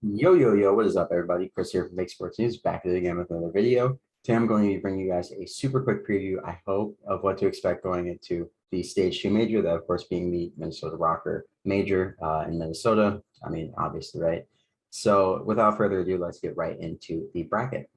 Yo, yo, yo, what is up, everybody? Chris here from Big Sports News, back at it again with another video. Today, I'm going to be bringing you guys a super quick preview, I hope, of what to expect going into the Stage 2 major, that, of course, being the Minnesota Rokkr major in Minnesota. I mean, obviously, right? So, without further ado, let's get right into the bracket.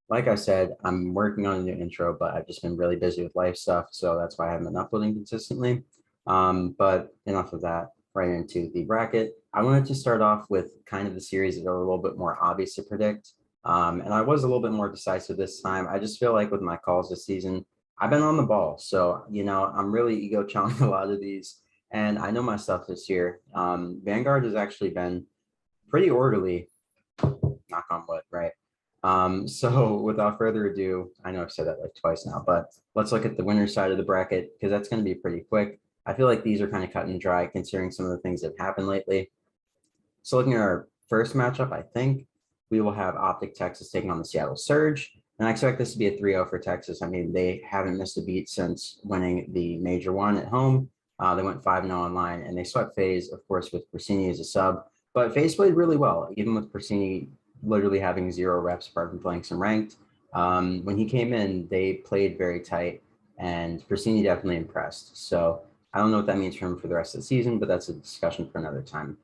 Like I said, I'm working on a new intro, but I've just been really busy with life stuff, so that's why I haven't been uploading consistently. But enough of that, right into the bracket. I wanted to start off with kind of the series that are a little bit more obvious to predict. And I was a little bit more decisive this time. I just feel like with my calls this season, I've been on the ball. So, I'm really ego challenging a lot of these, and I know my stuff this year. Vanguard has actually been pretty orderly, knock on wood, right? So without further ado, I know I've said that like twice now, but let's look at the winner's side of the bracket because that's going to be pretty quick. I feel like these are kind of cut and dry considering some of the things that have happened lately. So looking at our first matchup, I think we will have Optic Texas taking on the Seattle Surge. And I expect this to be a 3-0 for Texas. I mean, they haven't missed a beat since winning the Major 1 at home. They went 5-0 online, and they swept Faze, of course, with Persini as a sub. But Faze played really well, even with Persini literally having 0 reps apart from playing some ranked. When he came in, they played very tight, and Persini definitely impressed. So I don't know what that means for him for the rest of the season, but that's a discussion for another time.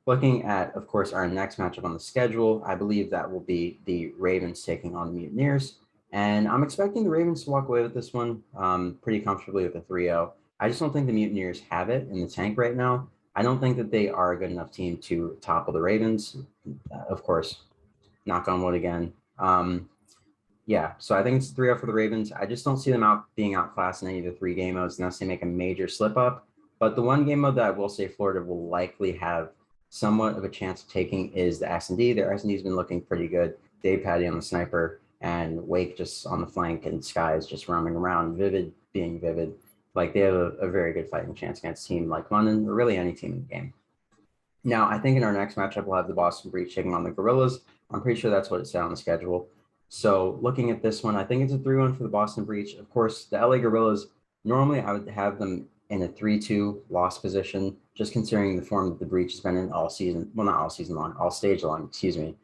Looking at, of course, our next matchup on the schedule, I believe that will be the Ravens taking on the Mutineers. And I'm expecting the Ravens to walk away with this one pretty comfortably with a 3-0. I just don't think the Mutineers have it in the tank right now. I don't think that they are a good enough team to topple the Ravens. Of course, knock on wood again. Yeah, so I think it's 3-0 for the Ravens. I just don't see them being outclassed in any of the 3 game modes unless they make a major slip up. But the one game mode that I will say Florida will likely have somewhat of a chance of taking is the S&D. Their S&D has been looking pretty good. Dave Patty on the sniper and Wake just on the flank, and Sky is just roaming around, Vivid being Vivid. Like, they have a very good fighting chance against a team like London, or really any team in the game. Now, I think in our next matchup, we'll have the Boston Breach taking on the Guerillas. I'm pretty sure that's what it said on the schedule. So looking at this one, I think it's a 3-1 for the Boston Breach. Of course, the LA Guerillas, normally I would have them in a 3-2 loss position, just considering the form that the Breach has been in all season. Well, not all season long, all stage long, excuse me.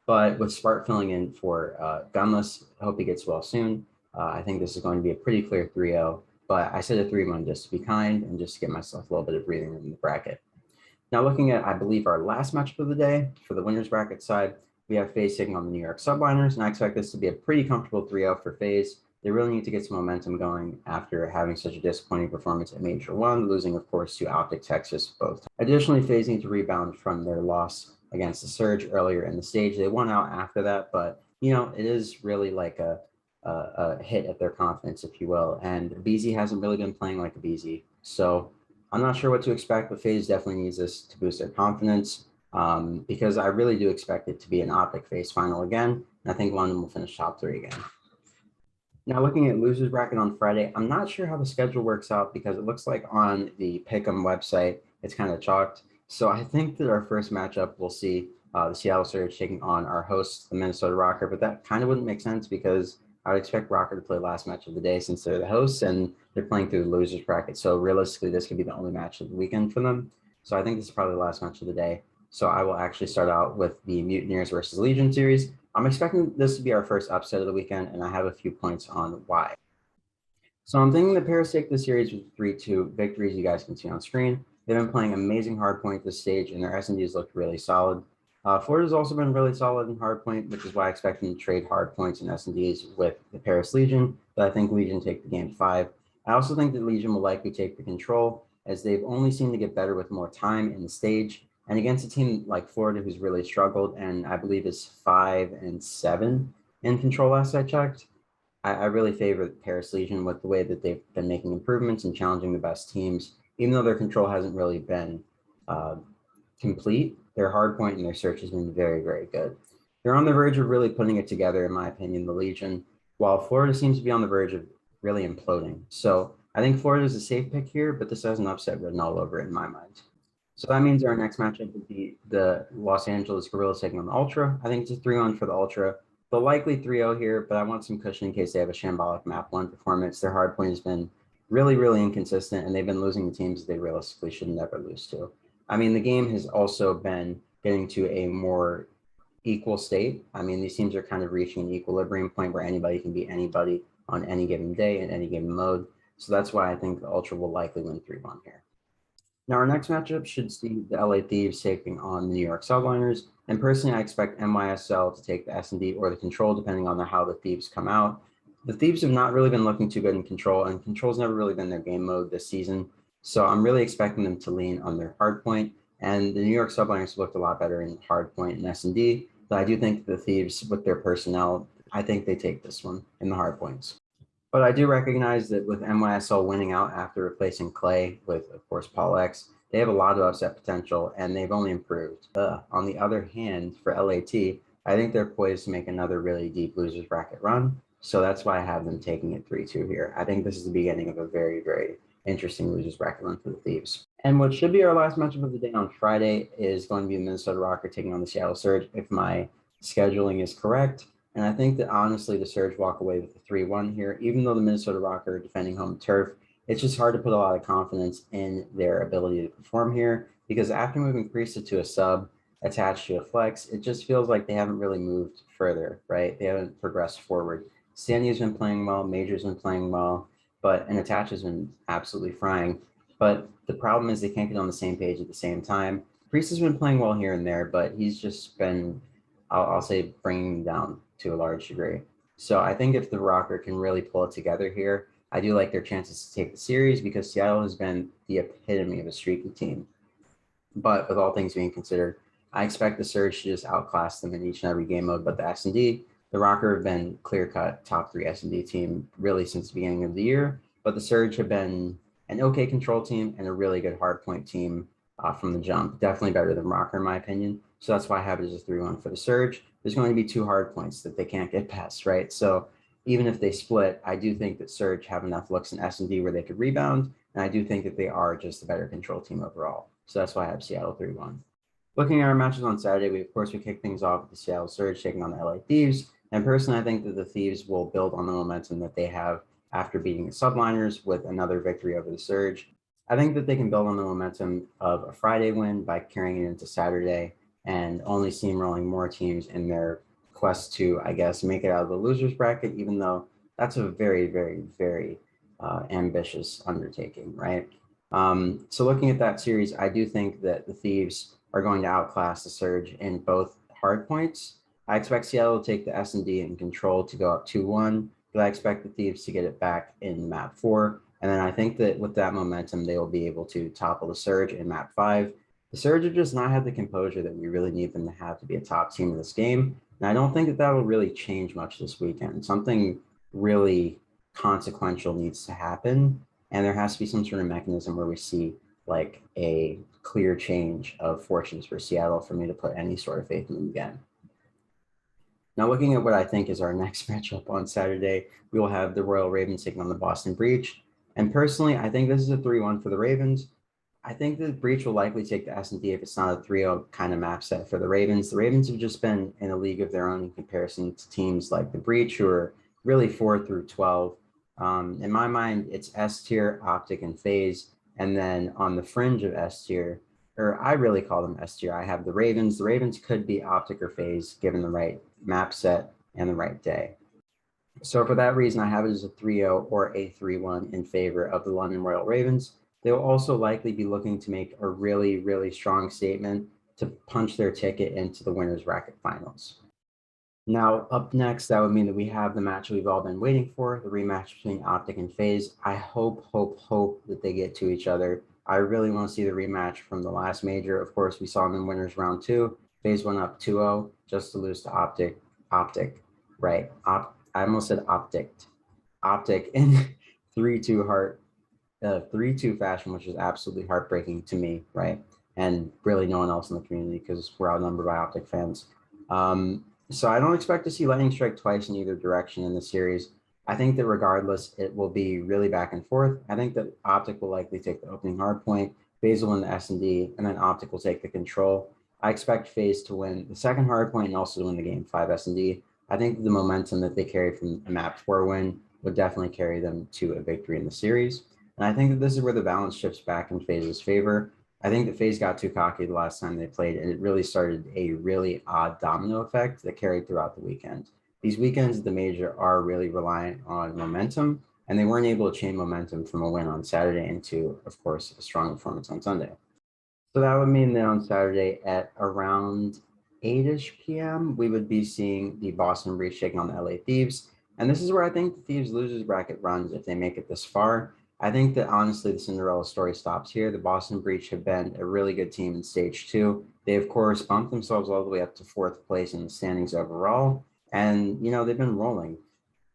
But with Spark filling in for Gunless, I hope he gets well soon. I think this is going to be a pretty clear 3-0. But I said a 3-1 just to be kind and just to give myself a little bit of breathing room in the bracket. Now looking at, I believe, our last matchup of the day for the winners bracket side, we have Faze taking on the New York Subliners, and I expect this to be a pretty comfortable 3-0 for Faze. They really need to get some momentum going after having such a disappointing performance at Major 1, losing, of course, to Optic Texas both. Additionally, Faze need to rebound from their loss against the Surge earlier in the stage. They won out after that, but, it is really like a hit at their confidence, if you will, and BZ hasn't really been playing like a BZ. So I'm not sure what to expect, but Faze definitely needs this to boost their confidence because I really do expect it to be an Optic Faze final again. And I think London will finish top 3 again. Now, looking at losers bracket on Friday, I'm not sure how the schedule works out because it looks like on the Pick'em website, it's kind of chalked. So I think that our first matchup, we'll see the Seattle Surge taking on our hosts, the Minnesota Rokkr, but that kind of wouldn't make sense because I would expect Rokkr to play last match of the day since they're the hosts and they're playing through the losers bracket. So realistically, this could be the only match of the weekend for them. So I think this is probably the last match of the day. So I will actually start out with the Mutineers versus Legion series. I'm expecting this to be our first upset of the weekend, and I have a few points on why. So I'm thinking the Paris take the series with 3-2 victories, you guys can see on screen. They've been playing amazing hardpoint this stage, and their S&Ds looked really solid. Florida's also been really solid in hardpoint, which is why I expect them to trade hardpoints and S&Ds with the Paris Legion, but I think Legion take the game 5. I also think that Legion will likely take the control, as they've only seemed to get better with more time in the stage. And against a team like Florida, who's really struggled, and I believe is 5-7 in control last I checked, I really favor Paris Legion with the way that they've been making improvements and challenging the best teams, even though their control hasn't really been complete. Their hardpoint and their search has been very, very good. They're on the verge of really putting it together, in my opinion, the Legion, while Florida seems to be on the verge of really imploding. So I think Florida is a safe pick here, but this has an upset written all over it in my mind. So that means our next matchup would be the Los Angeles Guerillas taking on the Ultra. I think it's a 3-1 for the Ultra. They'll likely 3-0 here, but I want some cushion in case they have a shambolic map 1 performance. Their hardpoint has been really, really inconsistent, and they've been losing to teams they realistically should never lose to. I mean, the game has also been getting to a more equal state. I mean, these teams are kind of reaching an equilibrium point where anybody can beat anybody on any given day in any given mode. So that's why I think the Ultra will likely win 3-1 here. Now, our next matchup should see the LA Thieves taking on the New York Subliners. And personally, I expect NYSL to take the S&D or the Control, depending on how the Thieves come out. The Thieves have not really been looking too good in Control, and Control's never really been their game mode this season. So I'm really expecting them to lean on their hardpoint. And the New York Subliners looked a lot better in hardpoint and S&D. But I do think the Thieves, with their personnel, I think they take this one in the hardpoints. But I do recognize that with NYSL winning out after replacing Clay with, of course, Paul X, they have a lot of upset potential, and they've only improved. On the other hand, for LAT, I think they're poised to make another really deep losers bracket run. So that's why I have them taking it 3-2 here. I think this is the beginning of a very, very interesting losers bracket run for the Thieves. And what should be our last matchup of the day on Friday is going to be the Minnesota Rokkr taking on the Seattle Surge, if my scheduling is correct. And I think that honestly, the Surge walk away with the 3-1 here, even though the Minnesota Rokkr are defending home turf. It's just hard to put a lot of confidence in their ability to perform here, because after moving Priestess to a sub attached to a flex, it just feels like they haven't really moved further, right? They haven't progressed forward. Sandy's been playing well, Major's been playing well, and Attach has been absolutely frying. But the problem is they can't get on the same page at the same time. Priest has been playing well here and there, but he's just been, I'll say, bringing them down to a large degree. So I think if the Rokkr can really pull it together here, I do like their chances to take the series, because Seattle has been the epitome of a streaky team. But with all things being considered, I expect the Surge to just outclass them in each and every game mode. But the S&D, the Rokkr have been clear-cut top 3 S&D team really since the beginning of the year. But the Surge have been an okay control team and a really good hardpoint team from the jump. Definitely better than Rokkr in my opinion. So that's why I have it as a 3-1 for the Surge. There's going to be 2 hard points that they can't get past, right? So even if they split, I do think that Surge have enough looks in S&D where they could rebound, and I do think that they are just a better control team overall. So that's why I have Seattle 3-1. Looking at our matches on Saturday, we kick things off with the Seattle Surge taking on the LA Thieves. And personally, I think that the Thieves will build on the momentum that they have after beating the Subliners with another victory over the Surge. I think that they can build on the momentum of a Friday win by carrying it into Saturday and only steamrolling more teams in their quest to, I guess, make it out of the losers bracket, even though that's a very, very, very ambitious undertaking, right? So looking at that series, I do think that the Thieves are going to outclass the Surge in both hard points. I expect Seattle to take the S&D and Control to go up 2-1, but I expect the Thieves to get it back in map 4. And then I think that with that momentum, they will be able to topple the Surge in map 5. The Surge have just not had the composure that we really need them to have to be a top team in this game. And I don't think that that will really change much this weekend. Something really consequential needs to happen. And there has to be some sort of mechanism where we see like a clear change of fortunes for Seattle for me to put any sort of faith in them again. Now, looking at what I think is our next matchup on Saturday, we will have the Royal Ravens taking on the Boston Breach. And personally, I think this is a 3-1 for the Ravens. I think the Breach will likely take the S&D if it's not a 3-0 kind of map set for the Ravens. The Ravens have just been in a league of their own in comparison to teams like the Breach, who are really 4 through 12. In my mind, it's S tier, Optic, and Faze. And then on the fringe of S tier, or I really call them S tier, I have the Ravens. The Ravens could be Optic or Faze given the right map set and the right day. So for that reason, I have it as a 3-0 or a 3-1 in favor of the London Royal Ravens. They will also likely be looking to make a really, really strong statement to punch their ticket into the winners bracket finals. Now, up next, that would mean that we have the match we've all been waiting for, the rematch between Optic and Faze. I hope that they get to each other. I really want to see the rematch from the last major. Of course, we saw them in winners round 2. Faze went up 2-0 just to lose to Optic, right? I almost said Optic in 3-2 fashion, which is absolutely heartbreaking to me, right? And really no one else in the community because we're outnumbered by Optic fans. So I don't expect to see lightning strike twice in either direction in the series. I think that regardless, it will be really back and forth. I think that Optic will likely take the opening hard point, Faze will win the S&D, and then Optic will take the control. I expect Faze to win the second hard point and also to win the game 5 S&D. I think the momentum that they carry from a map 4 win would definitely carry them to a victory in the series. And I think that this is where the balance shifts back in Faze's favor. I think that Faze got too cocky the last time they played, and it really started a really odd domino effect that carried throughout the weekend. These weekends at the major are really reliant on momentum, and they weren't able to chain momentum from a win on Saturday into, of course, a strong performance on Sunday. So that would mean that on Saturday at around 8-ish p.m., we would be seeing the Boston Breach taking on the LA Thieves. And this is where I think the Thieves losers bracket runs if they make it this far. I think that honestly, the Cinderella story stops here. The Boston Breach have been a really good team in stage 2. They, of course, bumped themselves all the way up to 4th place in the standings overall. And, they've been rolling.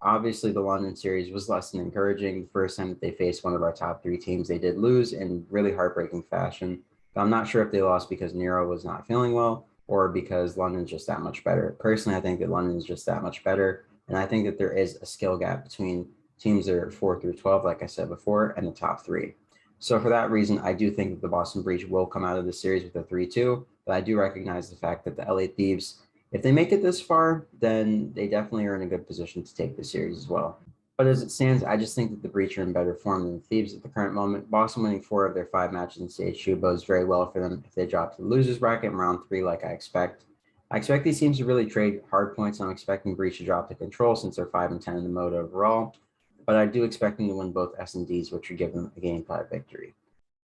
Obviously, the London series was less than encouraging. The first time that they faced one of our top 3 teams, they did lose in really heartbreaking fashion. But I'm not sure if they lost because Nero was not feeling well or because London's just that much better. Personally, I think that London's just that much better. And I think that there is a skill gap between teams that are 4 through 12, like I said before, and the top 3. So for that reason, I do think that the Boston Breach will come out of the series with a 3-2, but I do recognize the fact that the LA Thieves, if they make it this far, then they definitely are in a good position to take the series as well. But as it stands, I just think that the Breach are in better form than the Thieves at the current moment. Boston winning 4 of their 5 matches in stage 2 bodes very well for them if they drop to the losers bracket in round 3 like I expect. I expect these teams to really trade hard points. I'm expecting Breach to drop to control since they're 5 and 10 in the mode overall. But I do expect them to win both S&Ds, which would give them a game 5 victory.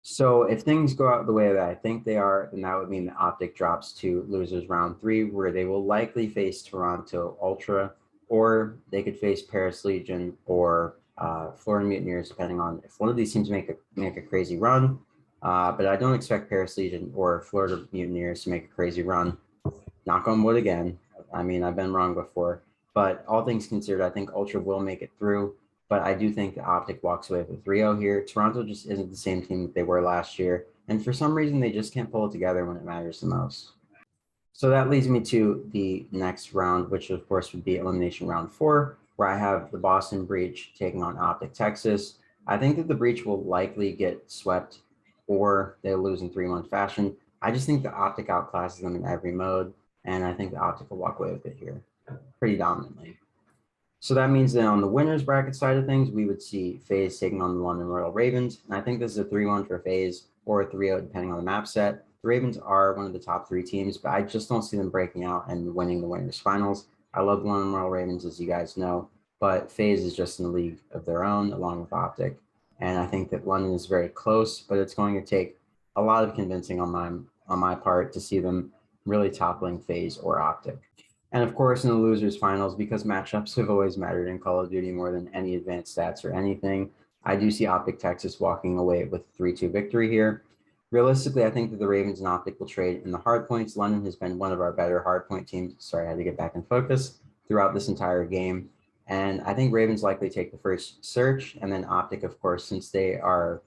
So if things go out the way that I think they are, then that would mean that Optic drops to losers round 3, where they will likely face Toronto Ultra, or they could face Paris Legion or Florida Mutineers, depending on if one of these teams make a crazy run. But I don't expect Paris Legion or Florida Mutineers to make a crazy run. Knock on wood again. I mean, I've been wrong before. But all things considered, I think Ultra will make it through. But I do think the Optic walks away with a 3-0 here. Toronto just isn't the same team that they were last year. And for some reason, they just can't pull it together when it matters the most. So that leads me to the next round, which of course would be elimination round 4, where I have the Boston Breach taking on Optic Texas. I think that the Breach will likely get swept or they'll lose in 3-1 fashion. I just think the Optic outclasses them in every mode, and I think the Optic will walk away with it here pretty dominantly. So that means that on the winners bracket side of things, we would see Faze taking on the London Royal Ravens. And I think this is a 3-1 for Faze or a 3-0 depending on the map set. The Ravens are one of the top 3 teams, but I just don't see them breaking out and winning the winners finals. I love the London Royal Ravens, as you guys know, but Faze is just in a league of their own along with Optic. And I think that London is very close, but it's going to take a lot of convincing on my part to see them really toppling Faze or Optic. And of course, in the losers finals, because matchups have always mattered in Call of Duty more than any advanced stats or anything, I do see Optic Texas walking away with a 3-2 victory here. Realistically, I think that the Ravens and Optic will trade in the hard points. London has been one of our better hard point teams. Sorry, I had to get back in focus throughout this entire game. And I think Ravens likely take the first search, and then Optic, of course, since they are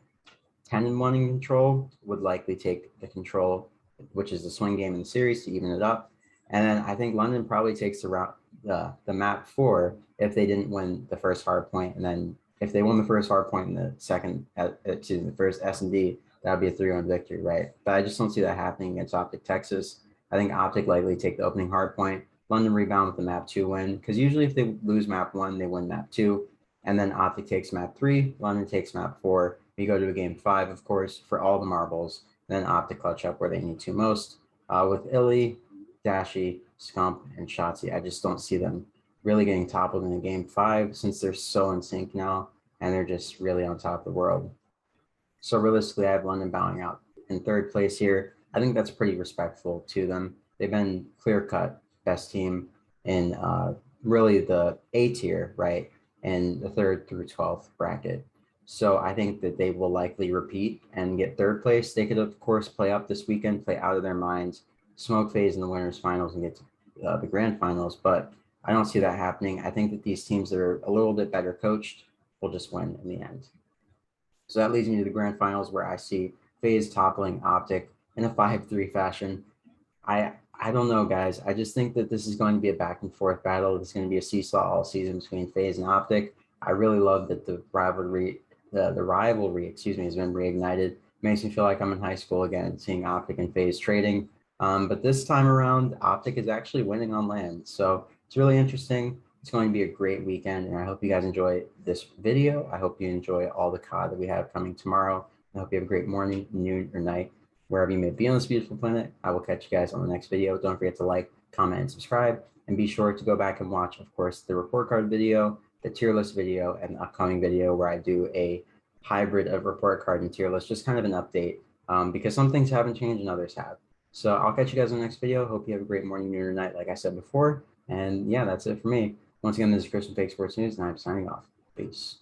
10-1 in control, would likely take the control, which is the swing game in the series, to even it up. And then I think London probably takes the map 4 if they didn't win the first hard point. And then if they won the first hard point in the second, to the first S&D, that would be a 3-1 victory, right? But I just don't see that happening against Optic Texas. I think Optic likely take the opening hard point. London rebound with the map 2 win, because usually if they lose map 1, they win map 2. And then Optic takes map 3, London takes map 4. We go to a game 5, of course, for all the marbles. Then Optic clutch up where they need to most. With Illy, Dashy, Scump, and Shotzi, I just don't see them really getting toppled in a game 5 since they're so in sync now and they're just really on top of the world. So realistically, I have London bowing out in 3rd place here. I think that's pretty respectful to them. They've been clear-cut best team in really the A tier, right, in the 3rd through 12th bracket. So I think that they will likely repeat and get 3rd place. They could, of course, play up this weekend, play out of their minds, smoke Faze in the winners finals and get to the grand finals, but I don't see that happening. I think that these teams that are a little bit better coached will just win in the end. So that leads me to the grand finals, where I see Faze toppling Optic in a 5-3 fashion. I don't know, guys. I just think that this is going to be a back and forth battle. It's going to be a seesaw all season between Faze and Optic. I really love that the rivalry, has been reignited. Makes me feel like I'm in high school again, seeing Optic and Faze trading. But this time around, Optic is actually winning on land. So It's really interesting. It's going to be a great weekend, and I hope you guys enjoy this video. I hope you enjoy all the COD that we have coming tomorrow. I hope you have a great morning, noon, or night, wherever you may be on this beautiful planet. I will catch you guys on the next video. Don't forget to like, comment, and subscribe, and be sure to go back and watch, of course, the report card video, the tier list video, and the upcoming video where I do a hybrid of report card and tier list, just kind of an update, because some things haven't changed and others have. So I'll catch you guys in the next video. Hope you have a great morning, noon, or night, like I said before. And yeah, that's it for me. Once again, this is Chris from Fake Sports News, and I'm signing off. Peace.